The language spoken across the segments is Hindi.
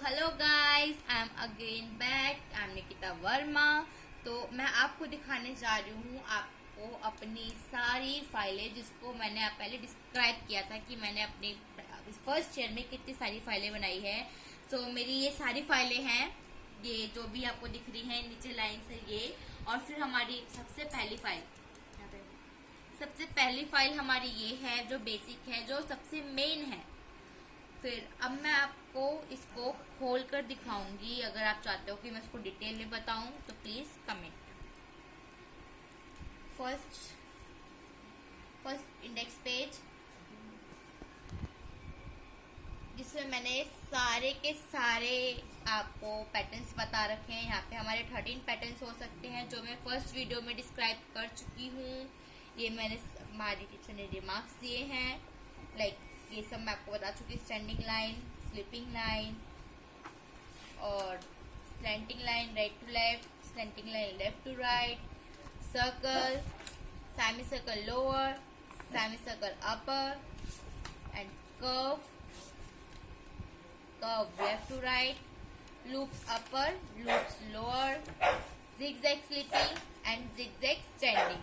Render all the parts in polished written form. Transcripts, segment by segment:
Hello guys, I am again back. I am Nikita Verma. तो मैं आपको दिखाने जा रही हूँ आपको अपनी सारी फाइलें, जिसको मैंने पहले डिस्क्राइब किया था कि मैंने अपने फर्स्ट ईयर में कितनी सारी फाइलें बनाई है। तो मेरी ये सारी फाइलें हैं, ये जो भी आपको दिख रही हैं नीचे लाइन से ये। और फिर हमारी सबसे पहली फाइल हमारी ये है जो बेसिक है, जो सबसे मेन है। फिर अब मैं आपको इसको खोल कर दिखाऊंगी। अगर आप चाहते हो कि मैं इसको डिटेल में बताऊं तो please comment. First index page, जिसमें मैंने सारे के सारे आपको पैटर्न्स बता रखे हैं। यहाँ पे हमारे 13 पैटर्न्स हो सकते हैं, जो मैं फर्स्ट वीडियो में डिस्क्राइब कर चुकी हूँ। ये मैंने हमारी टीचर ने रिमार्क्स दिए हैं, लाइक ये सब मैं आपको बता चुकी। स्टैंडिंग लाइन, स्लीपिंग लाइन और slanting line right to left, slanting line left to right, circle, semi circle lower, semi circle upper and curve left to right, loops upper, loops lower, zigzag sleeping and zigzag standing.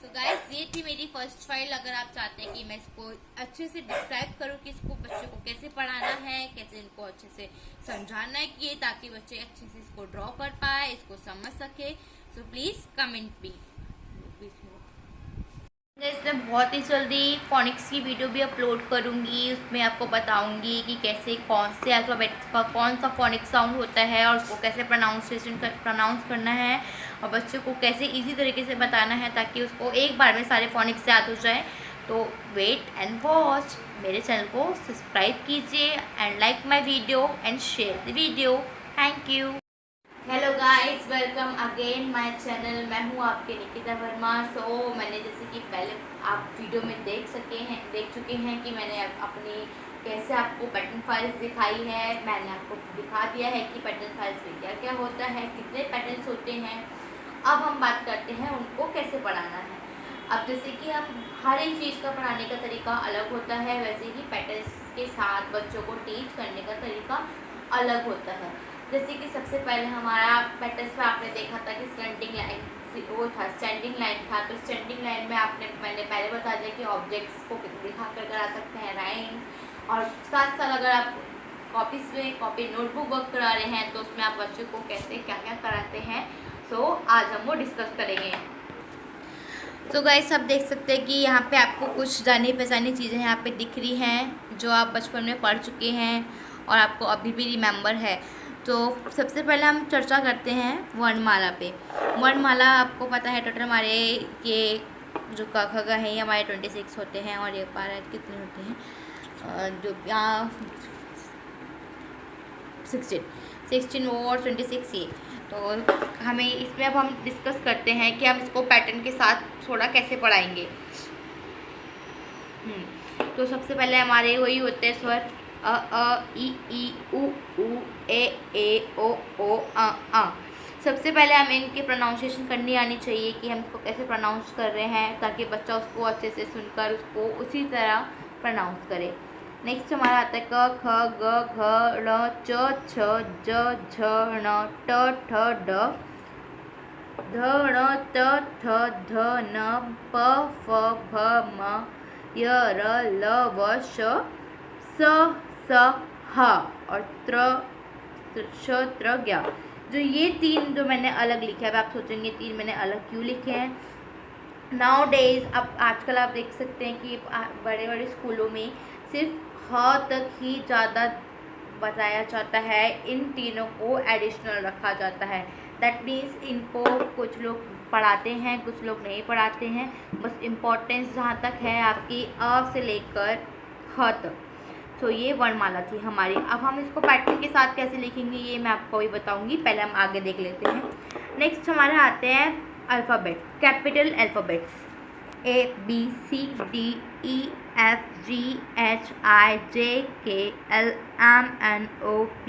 तो गाइस, ये थी मेरी फर्स्ट फाइल। अगर आप चाहते हैं कि मैं इसको अच्छे से डिस्क्राइब करूँ कि इसको बच्चों को कैसे पढ़ाना है, कैसे इनको अच्छे से समझाना है, कि ताकि बच्चे अच्छे से इसको ड्रॉ कर पाए, इसको समझ सके, सो प्लीज कमेंट भी। मैं बहुत ही जल्दी फोनिक्स की वीडियो भी अपलोड करूंगी। उसमें आपको बताऊंगी कि कैसे कौन से अल्फ़ाबेट्स का कौन सा फोनिक साउंड होता है और उसको कैसे प्रोनाउंस करना है, और बच्चों को कैसे इजी तरीके से बताना है ताकि उसको एक बार में सारे फोनिक्स याद हो जाए। तो वेट एंड वॉच। मेरे चैनल को सब्सक्राइब कीजिए and like my video and share the video. Thank you. Hello guys, welcome again my channel. मैं हूँ आपके निकिता वर्मा। मैंने जैसे कि पहले आप वीडियो में देख चुके हैं कि मैंने अपनी कैसे आपको पैटर्न फाइल्स दिखाई है। मैंने आपको दिखा दिया है कि पैटर्न फाइल्स में क्या क्या होता है, कितने पैटर्न्स होते हैं। अब हम बात करते हैं उनको कैसे पढ़ाना है। अब जैसे कि हम हर एक चीज़ का पढ़ाने का तरीका अलग होता है, वैसे ही पैटर्न्स के साथ बच्चों को टीच करने का तरीका अलग होता है। जैसे कि सबसे पहले हमारा पैटर्न्स में आपने देखा था कि स्टैंडिंग लाइन वो था, स्टैंडिंग लाइन था। तो स्टैंडिंग लाइन में मैंने पहले बता दिया कि ऑब्जेक्ट्स को दिखा कर करा सकते हैं राइम, और साथ साथ अगर आप कॉपी नोटबुक वर्क करा रहे हैं तो उसमें आप बच्चों को कैसे क्या क्या कराते हैं। आज हम वो डिस्कस करेंगे। गाइस, आप देख सकते हैं कि यहाँ पे आपको कुछ जानी पहचानी चीज़ें यहाँ पे दिख रही हैं जो आप बचपन में पढ़ चुके हैं और आपको अभी भी रिमेंबर है। तो सबसे पहले हम चर्चा करते हैं वर्णमाला पे। वर्णमाला आपको पता है टोटल हमारे ये जो क ख ग है ये हमारे 26 होते हैं, और ये पारा कितने होते हैं, जो यहाँ 16 वो और 26 ये। तो हमें इसमें अब हम डिस्कस करते हैं कि हम इसको पैटर्न के साथ थोड़ा कैसे पढ़ाएंगे। तो सबसे पहले हमारे वही होते हैं स्वर ई उ ए ओ अ। सबसे पहले हमें इनकी प्रोनाउंसिएशन करनी आनी चाहिए कि हम इसको कैसे प्रोनाउंस कर रहे हैं, ताकि बच्चा उसको अच्छे से सुनकर उसको उसी तरह प्रोनाउंस करे। नेक्स्ट हमारा आता है क ख ग घ ड़ च छ ज झ ण ट ठ ड ध ण त थ ध न प फ भ म य र ल व श स स ह और श त्र ज्ञ। जो ये तीन जो मैंने अलग लिखे हैं, अब आप सोचेंगे तीन मैंने अलग क्यों लिखे हैं। नाउ डेज अब आजकल आप देख सकते हैं कि बड़े बड़े स्कूलों में सिर्फ ह तक ही ज़्यादा बताया जाता है, इन तीनों को एडिशनल रखा जाता है। दैट मीन्स इनको कुछ लोग पढ़ाते हैं, कुछ लोग नहीं पढ़ाते हैं। बस इम्पोर्टेंस जहाँ तक है आपकी अ से लेकर ह तक। तो ये वर्णमाला थी हमारी। अब हम इसको पैटर्न के साथ कैसे लिखेंगे ये मैं आपको भी बताऊंगी, पहले हम आगे देख लेते हैं। नेक्स्ट हमारे आते हैं alphabet, capital alphabets ABCDEFGHIJKLMNOP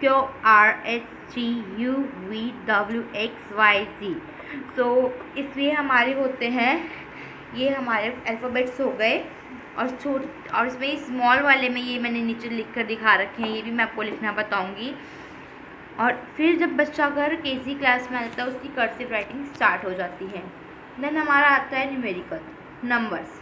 QRSTUVWXYZ। इसलिए हमारे होते हैं, ये हमारे अल्फ़ाबेट्स हो गए और इसमें स्मॉल वाले में ये मैंने नीचे लिख कर दिखा रखे हैं, ये भी मैं आपको लिखना बताऊँगी। और फिर जब बच्चा अगर केजी क्लास में आता है उसकी कर्सिव राइटिंग स्टार्ट हो जाती है। देन हमारा आता है न्यूमेरिकल नंबर्स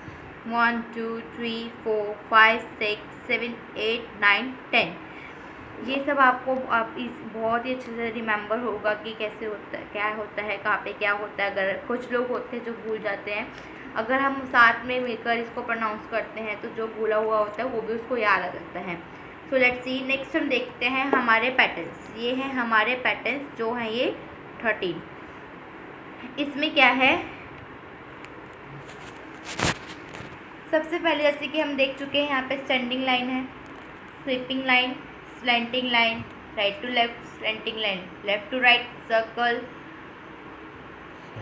1 2 3 4 5 6 7 8 9 10। ये सब आपको बहुत ही अच्छे से रिमेंबर होगा कि कैसे होता है, क्या होता है, कहाँ पे क्या होता है। अगर कुछ लोग होते हैं जो भूल जाते हैं, अगर हम साथ में मिलकर इसको प्रोनाउंस करते हैं तो जो भूला हुआ होता है वो भी उसको याद आ जाता है। सो लेट्स सी, नेक्स्ट हम देखते हैं हमारे पैटर्न्स। ये हैं हमारे पैटर्न्स जो हैं ये 13। इसमें क्या है, सबसे पहले जैसे कि हम देख चुके हैं यहाँ पे स्टैंडिंग लाइन है, sweeping line, slanting line, right to left, slanting line, left to right, circle,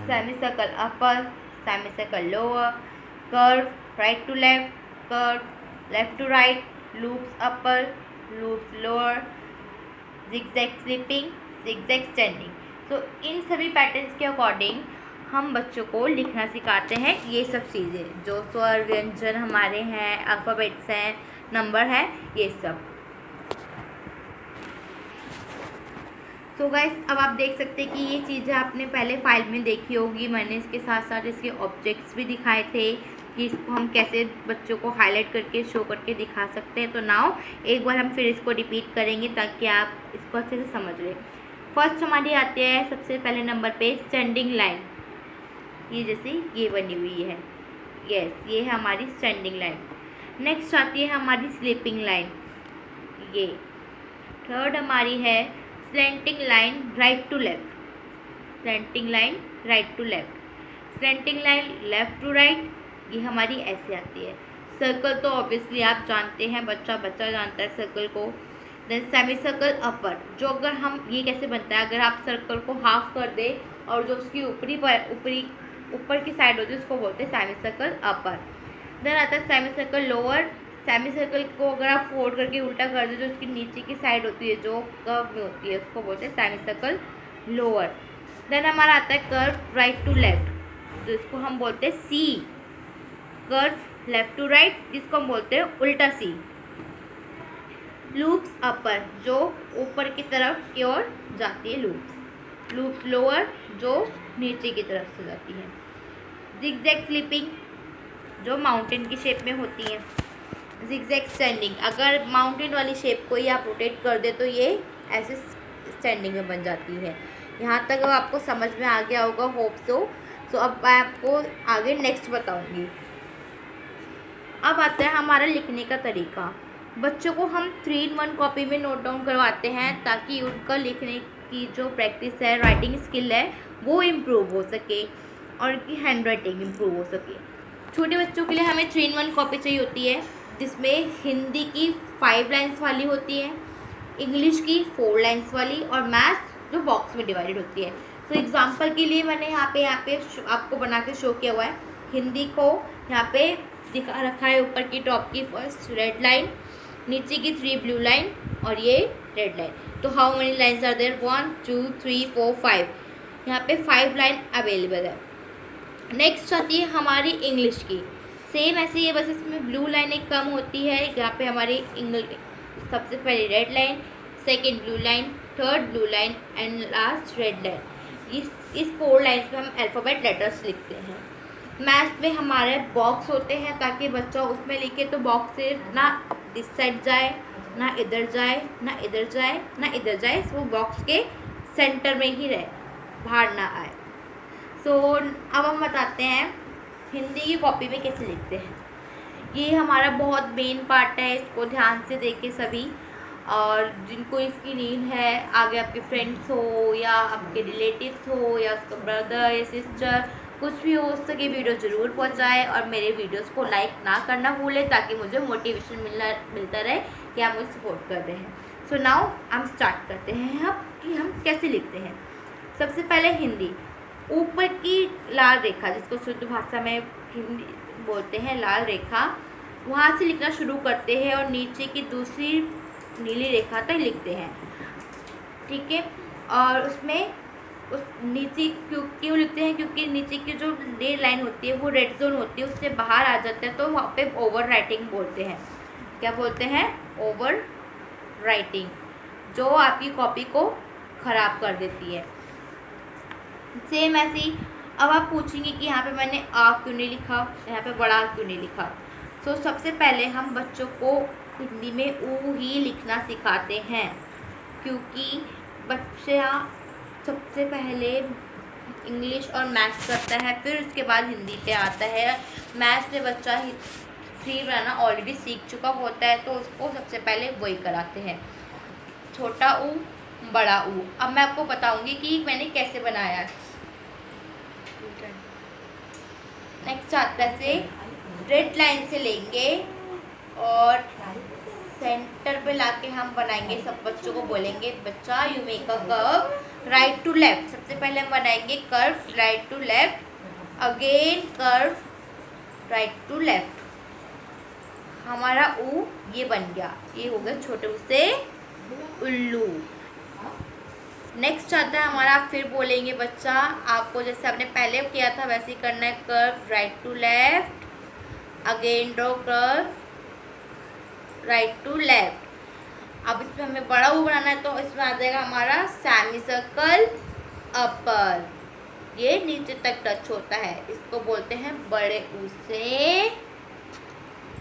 semi circle upper, semi circle lower, curve, right to left, curve, left to right, loops upper, loops lower, zigzag sleeping, zigzag standing. तो इन सभी पैटर्न्स के अकॉर्डिंग हम बच्चों को लिखना सिखाते हैं। ये सब चीज़ें जो स्वर व्यंजन हमारे हैं, अल्फ़ाबेट्स हैं, नंबर हैं, ये सब। सो गाइस, अब आप देख सकते हैं कि ये चीज़ें आपने पहले फाइल में देखी होगी। मैंने इसके साथ साथ इसके ऑब्जेक्ट्स भी दिखाए थे कि इसको हम कैसे बच्चों को हाईलाइट करके शो करके दिखा सकते हैं। तो नाउ एक बार हम फिर इसको रिपीट करेंगे ताकि आप इसको अच्छे से समझ लें। फर्स्ट हमारी आती है सबसे पहले नंबर पे स्टैंडिंग लाइन, ये जैसे ये बनी हुई है, यस ये है हमारी स्टैंडिंग लाइन। नेक्स्ट आती है हमारी स्लीपिंग लाइन, ये। थर्ड हमारी है slanting line right to left, slanting line right to left, slanting line left to right, ये हमारी ऐसे आती है। सर्कल तो ऑब्वियसली आप जानते हैं, बच्चा जानता है सर्कल को। देन सेमी सर्कल अपर, जो अगर हम ये कैसे बनता है, अगर आप सर्कल को हाफ कर दे और जो उसकी ऊपर की साइड होती है उसको बोलते हैं सेमी सर्कल अपर। देन आता है semi circle lower, semi circle को अगर आप फोल्ड करके उल्टा कर दे जो उसकी नीचे की साइड होती है जो कर्व में होती है उसको बोलते हैं सेमी सर्कल लोअर। देन हमारा आता है कर्व राइट टू लेफ्ट, तो इसको हम बोलते हैं सी। कर्व लेफ्ट टू राइट, जिसको हम बोलते हैं उल्टा सी। लूप्स अपर, जो ऊपर की तरफ की ओर जाती है लूप्स। लूप्स लोअर, जो नीचे की तरफ से जाती है। जिगजैग स्लिपिंग, जो माउंटेन की शेप में होती है। जिगजैग स्टैंडिंग, अगर माउंटेन वाली शेप को ही आप रोटेट कर दे तो ये ऐसे स्टैंडिंग में बन जाती है। यहाँ तक अब आपको समझ में आ गया होगा, होप सो अब मैं आपको आगे नेक्स्ट बताऊँगी। अब आता है हमारा लिखने का तरीका। बच्चों को हम 3-in-1 कॉपी में नोट डाउन करवाते हैं ताकि उनका लिखने की जो प्रैक्टिस है, राइटिंग स्किल है, वो इम्प्रूव हो सके और उनकी हैंड राइटिंग इम्प्रूव हो सके। छोटे बच्चों के लिए हमें 3-in-1 कॉपी चाहिए होती है, जिसमें हिंदी की 5 लाइन्स वाली होती है, इंग्लिश की 4 लाइन्स वाली और मैथ्स जो बॉक्स में डिवाइडेड होती है। तो एग्जांपल के लिए मैंने यहाँ पे आपको बना के शो किया हुआ है। हिंदी को यहाँ पे दिखा रखा है, ऊपर की टॉप की फर्स्ट रेड लाइन, नीचे की 3 ब्लू लाइन और ये रेड लाइन। तो how many lines are there, 1 2 3 4 5, यहाँ पे 5 लाइन अवेलेबल है। नेक्स्ट आती है हमारी इंग्लिश की, सेम ऐसे ही है, बस इसमें ब्लू लाइनें कम होती है। यहाँ पे हमारी सबसे पहले red line, second blue line, third blue line and last red line. इस 4 लाइन्स पे हम अल्फ़ाबेट लेटर्स लिखते हैं। मैथ्स में हमारे बॉक्स होते हैं ताकि बच्चा उसमें लिखे तो बॉक्स से ना इस साइड जाए, ना इधर जाए, ना इधर जाए, ना इधर जाए, वो बॉक्स के सेंटर में ही रहे, बाहर ना आए। सो अब हम बताते हैं हिंदी की कॉपी में कैसे लिखते हैं। ये हमारा बहुत मेन पार्ट है, इसको ध्यान से देखें सभी। और जिनको इसकी नीड है, आगे आपके फ्रेंड्स हो या आपके रिलेटिव्स हो या उसका ब्रदर या सिस्टर, कुछ भी हो सके वीडियो ज़रूर पहुंचाए और मेरे वीडियोस को लाइक ना करना भूलें ताकि मुझे मोटिवेशन मिलता रहे कि आप मुझे सपोर्ट कर रहे हैं। सो नाउ हम स्टार्ट करते हैं अब कि हम कैसे लिखते हैं। सबसे पहले हिंदी, ऊपर की लाल रेखा जिसको शुद्ध भाषा में हिंदी बोलते हैं लाल रेखा, वहाँ से लिखना शुरू करते हैं और नीचे की दूसरी नीली रेखा तक लिखते हैं, ठीक है। और उसमें उस नीचे क्यों क्यों लिखते हैं, क्योंकि नीचे की जो रेड लाइन होती है वो रेड जोन होती है, उससे बाहर आ जाते हैं, तो वहाँ पे ओवर राइटिंग बोलते हैं। क्या बोलते हैं? ओवर राइटिंग, जो आपकी कॉपी को ख़राब कर देती है। सेम ऐसे ही अब आप पूछेंगे कि यहाँ पे मैंने आ क्यों नहीं लिखा, यहाँ पे बड़ा क्यों नहीं लिखा। सो सबसे पहले हम बच्चों को हिंदी में ऊ ही लिखना सिखाते हैं, क्योंकि बच्चा सबसे पहले इंग्लिश और मैथ्स करता है, फिर उसके बाद हिंदी पे आता है। मैथ्स में बच्चा थ्री बनाना ऑलरेडी सीख चुका होता है, तो उसको सबसे पहले वही कराते हैं, छोटा ऊ बड़ा ऊ। अब मैं आपको बताऊंगी कि मैंने कैसे बनाया। नेक्स्ट आता से रेड लाइन से लेंगे और सेंटर पे लाके हम बनाएंगे। सब बच्चों को बोलेंगे, बच्चा you make a curve right to left. सबसे पहले हम बनाएंगे curve right to left, again curve right to left. हमारा ऊ ये बन गया, ये हो गया छोटे ऊ से उल्लू। नेक्स्ट आता है हमारा, फिर बोलेंगे बच्चा आपको जैसे आपने पहले किया था वैसे ही करना है, curve right to left, again draw curve right to left. अब इसमें हमें बड़ा ऊ बनाना है, तो इसमें आ जाएगा हमारा सेमी सर्कल अपर, ये नीचे तक टच होता है, इसको बोलते हैं बड़े ऊ से।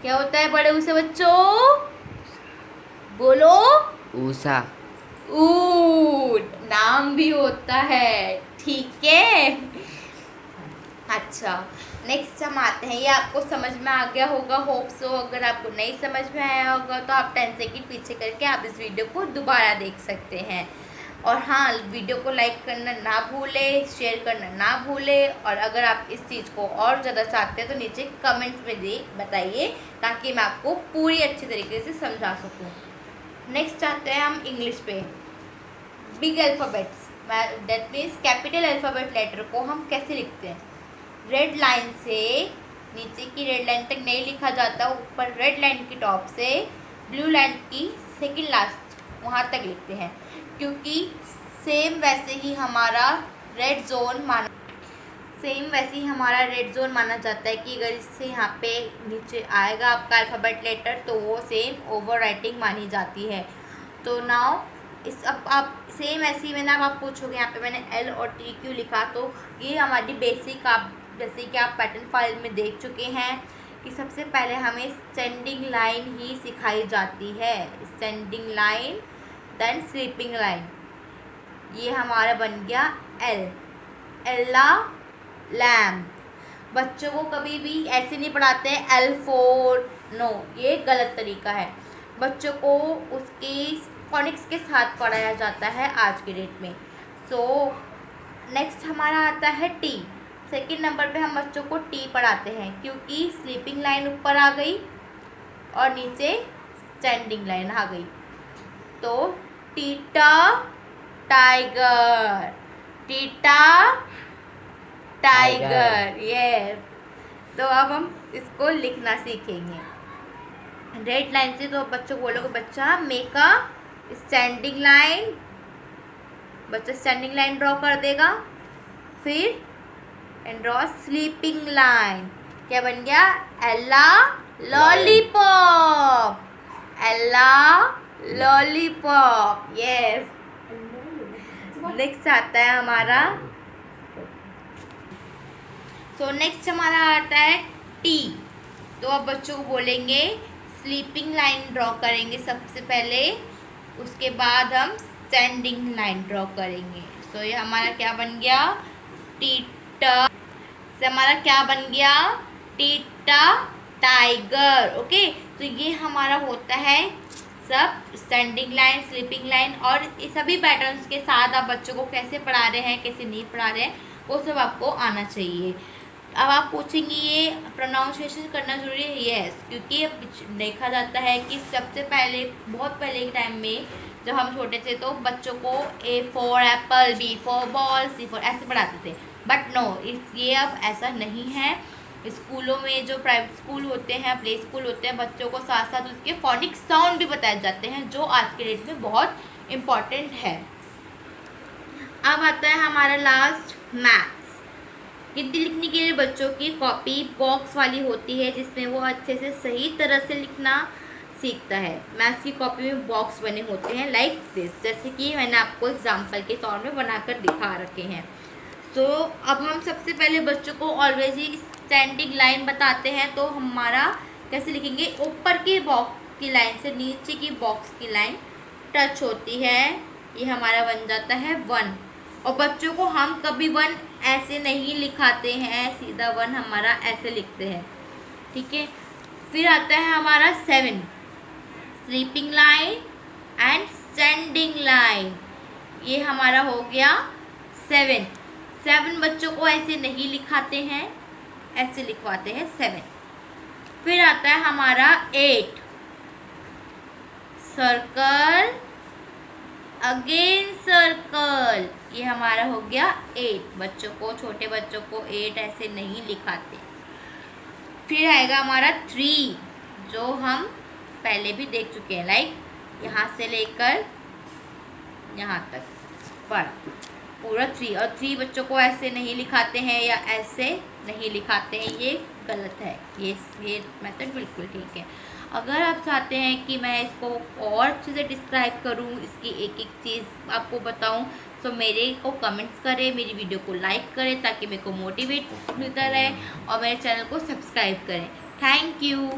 क्या होता है बड़े ऊ से बच्चों? बोलो। ऊषा। ऊट नाम भी होता है, ठीक है। अच्छा, नेक्स्ट हम आते हैं, ये आपको समझ में आ गया होगा, होप सो। अगर आपको नहीं समझ में आया होगा तो आप 10 सेकंड पीछे करके आप इस वीडियो को दोबारा देख सकते हैं। और हाँ, वीडियो को लाइक करना ना भूले, शेयर करना ना भूले, और अगर आप इस चीज़ को और ज़्यादा चाहते हैं तो नीचे कमेंट्स में बताइए, ताकि मैं आपको पूरी अच्छी तरीके से समझा सकूँ। नेक्स्ट आते हैं हम इंग्लिश पे। Big alphabets, that means capital alphabet letter को हम कैसे लिखते हैं? रेड लाइन से नीचे की रेड लाइन तक नहीं लिखा जाता, ऊपर रेड लाइन की टॉप से ब्लू लाइन की सेकंड लास्ट वहाँ तक लिखते हैं, क्योंकि सेम वैसे ही हमारा रेड जोन माना जाता है कि अगर इससे यहाँ पे नीचे आएगा आपका अल्फ़ाबेट लेटर तो वो सेम ओवर राइटिंग मानी जाती है। तो नाउ इस अब आप सेम ऐसे ही मैंने, अब आप पूछोगे यहाँ पे मैंने एल और टी क्यों लिखा, तो ये हमारी बेसिक, आप जैसे कि आप पैटर्न फाइल में देख चुके हैं कि सबसे पहले हमें स्टैंडिंग लाइन ही सिखाई जाती है, standing line then sleeping line. ये हमारा बन गया एल, एल्ला लैम्प। बच्चों को कभी भी ऐसे नहीं पढ़ाते हैं L4, नो, ये गलत तरीका है। बच्चों को उसके फोनिक्स के साथ पढ़ाया जाता है आज के डेट में। सो नेक्स्ट हमारा आता है टी। सेकंड नंबर पे हम बच्चों को टी पढ़ाते हैं, क्योंकि स्लीपिंग लाइन ऊपर आ गई और नीचे स्टैंडिंग लाइन आ गई। तो टीटा टाइगर, टीटा टाइगर, ये। तो अब हम इसको लिखना सीखेंगे रेड लाइन से। तो बच्चों को बोलोगे, बच्चा मेक अ स्टैंडिंग लाइन, बच्चा स्टैंडिंग लाइन ड्रॉ कर देगा, फिर एंड ड्रॉ स्लीपिंग लाइन। क्या बन गया? एल्ला लॉलीपॉप, एल्ला लॉलीपॉप, यस। नेक्स्ट आता है हमारा, नेक्स्ट हमारा आता है टी। तो अब बच्चों को बोलेंगे स्लीपिंग लाइन ड्रॉ करेंगे सबसे पहले, उसके बाद हम स्टैंडिंग लाइन ड्रॉ करेंगे। ये हमारा क्या बन गया? टीटा। से हमारा क्या बन गया? Theta tiger. ओके, तो ये हमारा होता है सब स्टैंडिंग लाइन, स्लीपिंग लाइन, और ये सभी पैटर्न्स के साथ आप बच्चों को कैसे पढ़ा रहे हैं, कैसे नहीं पढ़ा रहे हैं, वो सब आपको आना चाहिए। अब आप पूछेंगे ये प्रोनाउंसिएशन करना ज़रूरी है? यस, क्योंकि देखा जाता है कि सबसे पहले, बहुत पहले के टाइम में जब हम छोटे थे तो बच्चों को A for Apple, B for ball, C for ऐसे पढ़ाते थे, बट नो, ये अब ऐसा नहीं है। स्कूलों में जो प्राइवेट स्कूल होते हैं, प्ले स्कूल होते हैं, बच्चों को साथ साथ उसके फोनिक साउंड भी बताए जाते हैं, जो आज के डेट में बहुत इम्पॉर्टेंट है। अब आता है हमारा लास्ट मैथ्स। गिनती लिखने के लिए बच्चों की कॉपी बॉक्स वाली होती है, जिसमें वो अच्छे से सही तरह से लिखना सीखता है। मैथ्स की कॉपी में बॉक्स बने होते हैं लाइक दिस, जैसे कि मैंने आपको एग्जाम्पल के तौर में बनाकर दिखा रखे हैं। सो अब हम सबसे पहले बच्चों को ऑलवेज ही स्टैंडिंग लाइन बताते हैं। तो हमारा कैसे लिखेंगे, ऊपर की बॉक्स की लाइन से नीचे की बॉक्स की लाइन टच होती है, ये हमारा बन जाता है 1। और बच्चों को हम कभी 1 ऐसे नहीं लिखाते हैं, सीधा 1 हमारा ऐसे लिखते हैं, ठीक है। फिर आता है हमारा 7, sleeping line and standing line, ये हमारा हो गया 7 बच्चों को ऐसे नहीं लिखाते हैं, ऐसे लिखवाते हैं 7। फिर आता है हमारा 8, सर्कल अगेन सर्कल, ये हमारा हो गया 8। बच्चों को, छोटे बच्चों को 8 ऐसे नहीं लिखाते। फिर आएगा हमारा 3, जो हम पहले भी देख चुके हैं, लाइक यहाँ से लेकर यहाँ तक पर पूरा 3। और 3 बच्चों को ऐसे नहीं लिखाते हैं या ऐसे नहीं लिखाते हैं, ये गलत है। ये मेथड बिल्कुल ठीक है। अगर आप चाहते हैं कि मैं इसको और अच्छे से डिस्क्राइब करूं, इसकी एक एक चीज़ आपको बताऊं, तो मेरे को कमेंट्स करें, मेरी वीडियो को लाइक करें, ताकि मेरे को मोटिवेट मिलता रहे, और मेरे चैनल को सब्सक्राइब करें। Thank you.